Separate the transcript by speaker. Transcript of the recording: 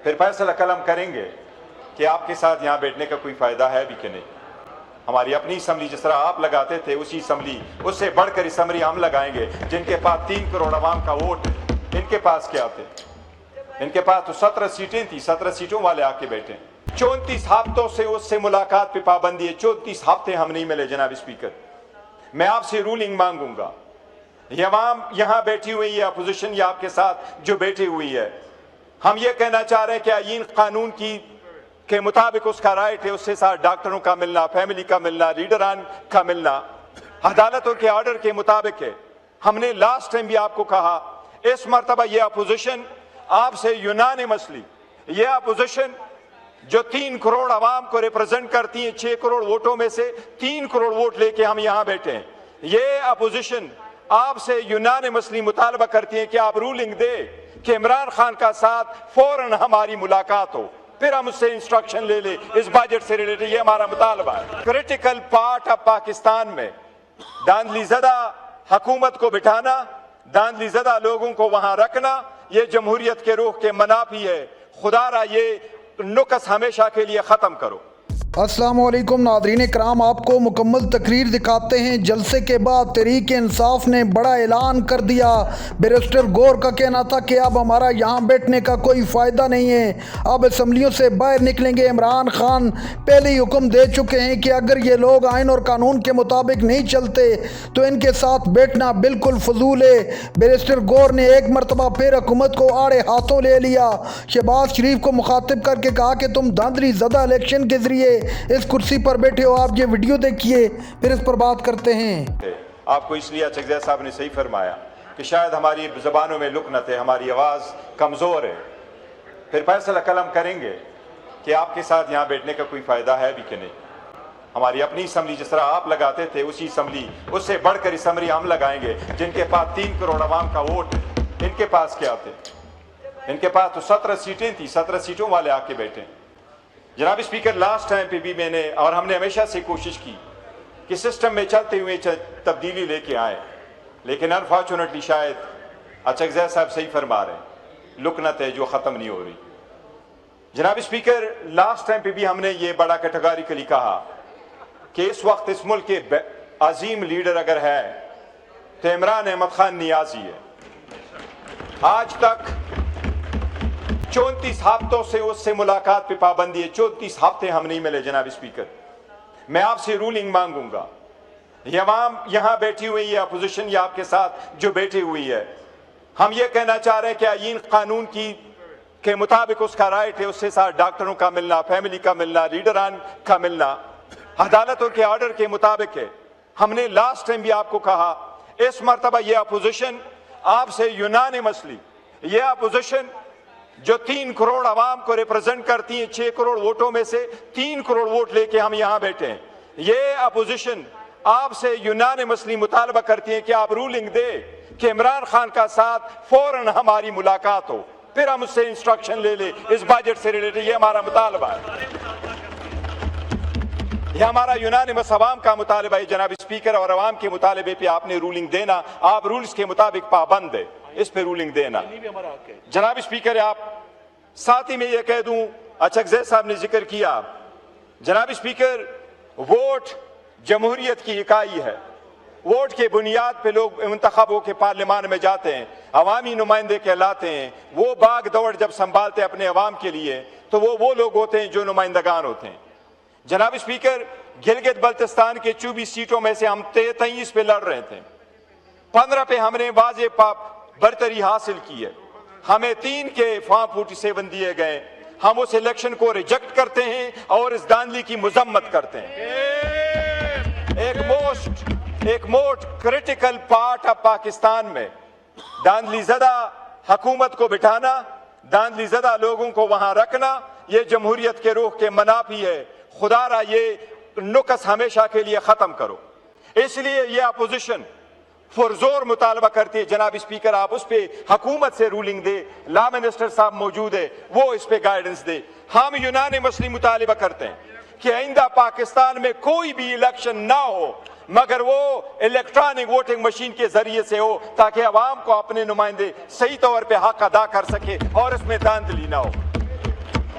Speaker 1: پھر فیصلہ کلم کریں گے کہ آپ کے ساتھ یہاں بیٹھنے کا کوئی فائدہ ہے بھی کہ نہیں۔ ہماری اپنی اسمبلی جس طرح آپ لگاتے تھے اسی اسمبلی، اس سے بڑھ کر اسمبلی ہم لگائیں گے جن کے پاس 3 کروڑ عوام کا ووٹ ہے۔ ان کے پاس کیا تھے؟ ان کے پاس تو 17 سیٹیں تھیں، 17 سیٹوں والے آ کے بیٹھے۔ 34 ہفتوں سے اس سے ملاقات پہ پابندی ہے، 34 ہفتے ہم نہیں ملے جناب اسپیکر۔ میں آپ سے رولنگ مانگوں گا، یہ عوام یہاں بیٹھی ہوئی ہے، اپوزیشن یہ آپ کے ساتھ جو بیٹھی ہوئی ہے، ہم یہ کہنا چاہ رہے ہیں کہ آئین قانون کے مطابق اس کا رائٹ ہے، اس سے ساتھ ڈاکٹروں کا ملنا، فیملی کا ملنا، لیڈران کا ملنا عدالتوں کے آرڈر کے مطابق ہے۔ ہم نے لاسٹ ٹائم بھی آپ کو کہا، اس مرتبہ یہ اپوزیشن آپ سے یونانیمسلی، یہ اپوزیشن جو 3 کروڑ عوام کو ریپرزینٹ کرتی ہیں، 6 کروڑ ووٹوں میں سے 3 کروڑ ووٹ لے کے ہم یہاں بیٹھے ہیں، یہ اپوزیشن آپ سے یونانیمسلی مطالبہ کرتی ہے کہ آپ رولنگ دے کہ عمران خان کا ساتھ فوراً ہماری ملاقات ہو، پھر ہم اس سے انسٹرکشن لے لیں اس بجٹ سے ریلیٹڈ۔ یہ ہمارا مطالبہ ہے۔ کریٹیکل پارٹ آف پاکستان میں داندلی زدہ حکومت کو بٹھانا، داندلی زدہ لوگوں کو وہاں رکھنا، یہ جمہوریت کے روح کے منافی ہے۔ خدا را یہ نقص ہمیشہ کے لیے ختم کرو۔
Speaker 2: السلام علیکم ناظرین کرام، آپ کو مکمل تقریر دکھاتے ہیں۔ جلسے کے بعد تحریک انصاف نے بڑا اعلان کر دیا۔ بیرسٹر گور کا کہنا تھا کہ اب ہمارا یہاں بیٹھنے کا کوئی فائدہ نہیں ہے، اب اسمبلیوں سے باہر نکلیں گے۔ عمران خان پہلے ہی حکم دے چکے ہیں کہ اگر یہ لوگ آئین اور قانون کے مطابق نہیں چلتے تو ان کے ساتھ بیٹھنا بالکل فضول ہے۔ بیرسٹر گور نے ایک مرتبہ پھر حکومت کو آڑے ہاتھوں لے لیا۔ شہباز شریف کو مخاطب کر کے کہا کہ تم دھاندلی زدہ الیکشن کے ذریعے اس کرسی پر بیٹھے ہو۔ آپ یہ ویڈیو دیکھیے، پھر اس پر بات کرتے ہیں۔
Speaker 1: آپ کو اس لیے چکزئی صاحب نے صحیح فرمایا کہ شاید ہماری زبانوں میں لکنت ہے، ہماری آواز کمزور ہے۔ پھر فیصلہ کلم کریں گے کہ آپ کے ساتھ یہاں بیٹھنے کا کوئی فائدہ ہے بھی کہ نہیں۔ ہماری اپنی اسمبلی جس طرح آپ لگاتے تھے اسی اسمبلی، اس سے بڑھ کر اسمبلی ہم لگائیں گے جن کے پاس 3 کروڑ عوام کا ووٹ ہے۔ ان کے پاس کیا تھے؟ ان کے پاس تو 17 سیٹیں تھیں، 17 سیٹوں والے آ کے بیٹھے۔ جناب اسپیکر، لاسٹ ٹائم پہ بھی میں نے اور ہم نے ہمیشہ سے کوشش کی کہ سسٹم میں چلتے ہوئے تبدیلی لے کے آئیں، لیکن انفارچونیٹلی شاید اچکزئی صاحب صحیح فرما رہے ہیں، لکنت ہے جو ختم نہیں ہو رہی۔ جناب اسپیکر، لاسٹ ٹائم پہ بھی ہم نے یہ بڑا کیٹیگوریکلی کہا کہ اس وقت اس ملک کے عظیم لیڈر اگر ہے تو عمران احمد خان نیازی ہے۔ آج تک 34 ہفتوں سے اس سے ملاقات پہ پابندی ہے، 34 ہفتے ہم نہیں ملے جناب اسپیکر۔ میں آپ سے رولنگ مانگوں گا، یہ عوام یہاں بیٹھی ہوئی ہے، اپوزیشن یہ آپ کے ساتھ جو بیٹھی ہوئی ہے، ہم یہ کہنا چاہ رہے ہیں کہ آئین قانون کے مطابق اس کا رائٹ ہے، اس سے ساتھ ڈاکٹروں کا ملنا، فیملی کا ملنا، لیڈران کا ملنا عدالتوں کے آرڈر کے مطابق ہے۔ ہم نے لاسٹ ٹائم بھی آپ کو کہا، اس مرتبہ یہ اپوزیشن آپ سے یونانیمسلی، یہ اپوزیشن جو 3 کروڑ عوام کو ریپرزینٹ کرتی ہیں، 6 کروڑ ووٹوں میں سے 3 کروڑ ووٹ لے کے ہم یہاں بیٹھے ہیں، یہ اپوزیشن آپ سے یونانیمسلی مطالبہ کرتی ہے کہ آپ رولنگ دے کہ عمران خان کا ساتھ فوراً ہماری ملاقات ہو، پھر ہم اس سے انسٹرکشن لے لیں اس بجٹ سے ریلیٹڈ۔ یہ ہمارا مطالبہ ہے، یہ ہمارا یونانیمس عوام کا مطالبہ ہے جناب اسپیکر، اور عوام کے مطالبے پہ آپ نے رولنگ دینا، آپ رولز کے مطابق پابند ہے، اس پہ رولنگ دینا۔ جناب اسپیکر، آپ ساتھ ہی میں یہ کہہ دوں، اچکزئی صاحب نے ذکر کیا، جناب اسپیکر، ووٹ جمہوریت کی اکائی ہے، ووٹ کے بنیاد پہ لوگ منتخب ہو کے پارلیمان میں جاتے ہیں، عوامی نمائندے کہلاتے ہیں، وہ باغ دوڑ جب سنبھالتے اپنے عوام کے لیے تو وہ لوگ ہوتے ہیں جو نمائندگان ہوتے ہیں۔ جناب اسپیکر، گلگت بلتستان کے 24 سیٹوں میں سے ہم 23 پہ لڑ رہے تھے، 15 پہ ہم نے واضح برتری حاصل کی ہے، ہمیں 3 کے فارم 47 دیے گئے، ہم اس الیکشن کو ریجیکٹ کرتے ہیں اور اس داندلی کی مذمت کرتے ہیں۔ ایک most critical part of Pakistan میں داندلی زدہ حکومت کو بٹھانا، داندلی زدہ لوگوں کو وہاں رکھنا، یہ جمہوریت کے روح کے منافی ہے۔ خدا را یہ نقص ہمیشہ کے لیے ختم کرو۔ اس لیے یہ اپوزیشن پرزور مطالبہ کرتی ہے جناب اسپیکر، آپ اس پہ حکومت سے رولنگ دے، لا منسٹر صاحب موجود ہے، وہ اس پہ گائیڈنس دے۔ ہم یونانیمسلی مطالبہ کرتے ہیں کہ آئندہ پاکستان میں کوئی بھی الیکشن نہ ہو مگر وہ الیکٹرانک ووٹنگ مشین کے ذریعے سے ہو، تاکہ عوام کو اپنے نمائندے صحیح طور پہ حق ادا کر سکے اور اس میں دھاندلی نہ ہو۔